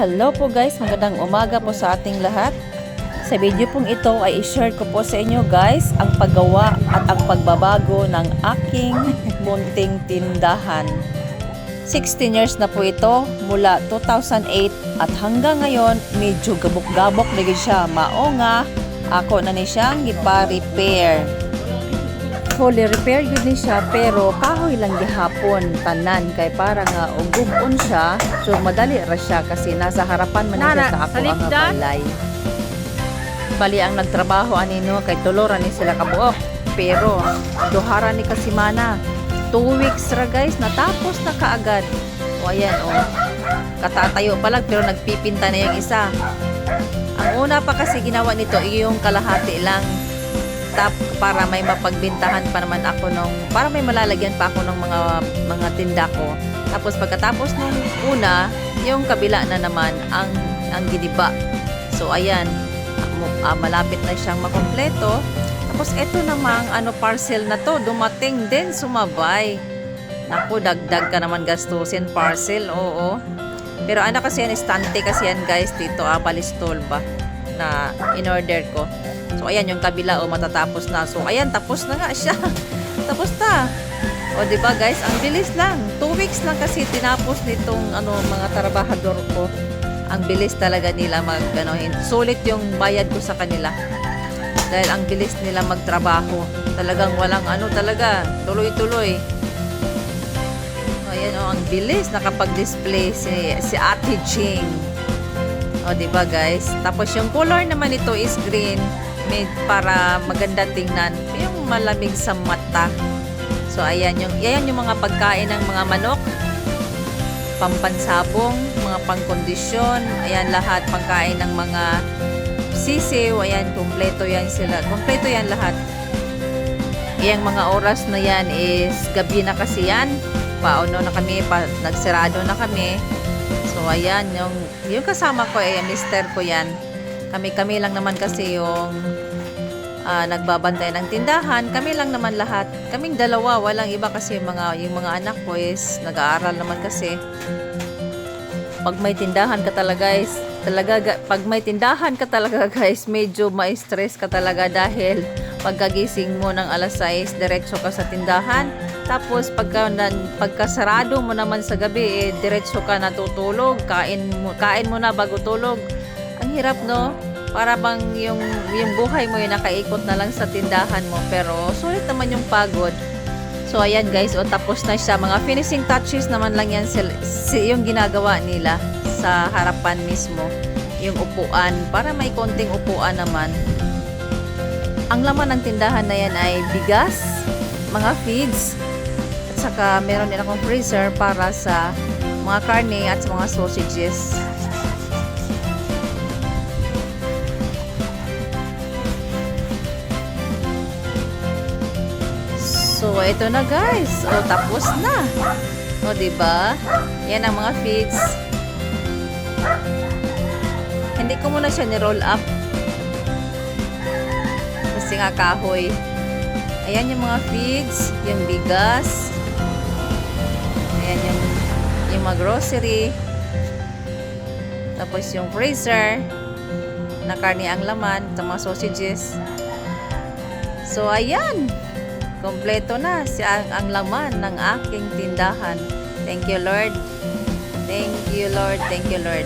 Hello po guys, magandang umaga po sa ating lahat. Sa video pong ito ay i-share ko po sa inyo guys ang paggawa at ang pagbabago ng aking munting tindahan. 16 years na po ito mula 2008 at hanggang ngayon medyo gabok-gabok na siya. Mao nga ako na ni siyang gipa-repair. Fully repair yun ni siya pero kahoy lang gihapon tanan kay para nga ugubon siya so madali ra siya kasi nasa harapan man siya sa ako ang balay. Bali ang nagtrabaho anino kay tuloran ni sila kabuok pero duhara ni kasimana 2 weeks ra guys natapos na kaagad. O ayan o katatayo pa lang pero nagpipinta na yung isa. Ang una pa kasi ginawa nito yung kalahati lang para may mapagbintahan pa naman ako para may malalagyan pa ako ng mga tinda ko. Tapos pagkatapos nung una, yung kabila na naman ang gidiba. So ayan, malapit na siyang makumpleto. Tapos eto namang parcel na to, dumating din sumabay. Naku, dagdag ka naman gastusin parcel, oo. Pero kasi yan, estante kasi yan guys, dito palistol ba na in-order ko. So, ayan yung kabila, matatapos na. So, ayan, tapos na nga siya. Tapos na. O, diba guys, ang bilis lang. 2 weeks lang kasi tinapos nitong mga trabahador ko. Ang bilis talaga nila sulit yung bayad ko sa kanila. Dahil ang bilis nila magtrabaho. Talagang walang talaga. Tuloy-tuloy. So, ayan ang bilis. Nakapag-display si Ate Jing. O, diba guys? Tapos yung color naman ito is green. Made para maganda tingnan. Yung malamig sa mata. So, ayan yung mga pagkain ng mga manok. Pampansabong, mga pangkondisyon. Ayan lahat. Pagkain ng mga sisiw. Ayan, kumpleto yan sila. Kumpleto yan lahat. Yung mga oras na yan is gabi na kasi yan. Pauno na kami. Nagsirado na kami. So, ayan. Yung kasama ko mister ko yan. Kami lang naman kasi yung nagbabantay ng tindahan. Kami lang naman lahat. Kaming dalawa. Walang iba kasi yung mga anak ko is nag-aaral naman kasi. Pag may tindahan ka talaga guys, medyo ma-stress ka talaga dahil pagkagising mo ng alas 6, diretso ka sa tindahan. Tapos pagkasarado mo naman sa gabi, diretso ka natutulog. Kain mo na bago tulog. Ang hirap, no? Para bang yung buhay mo yung nakaikot na lang sa tindahan mo. Pero sulit naman yung pagod. So ayan guys, tapos na siya. Mga finishing touches naman lang yan yung ginagawa nila sa harapan mismo. Yung upuan, para may konting upuan naman. Ang laman ng tindahan na yan ay bigas, mga feeds, at saka meron din akong freezer para sa mga karne at sa mga sausages. So, ito na guys. Tapos na. Diba? Yan ang mga feeds. Hindi ko muna siya ni-roll up. Kasi nga kahoy. Ayan yung mga feeds. Yung bigas. Ayan yung mga grocery. Tapos yung freezer. Na karne ang laman. At mga sausages. So, ayan. Kompleto na ang laman ng aking tindahan. Thank you, Lord. Thank you, Lord. Thank you, Lord.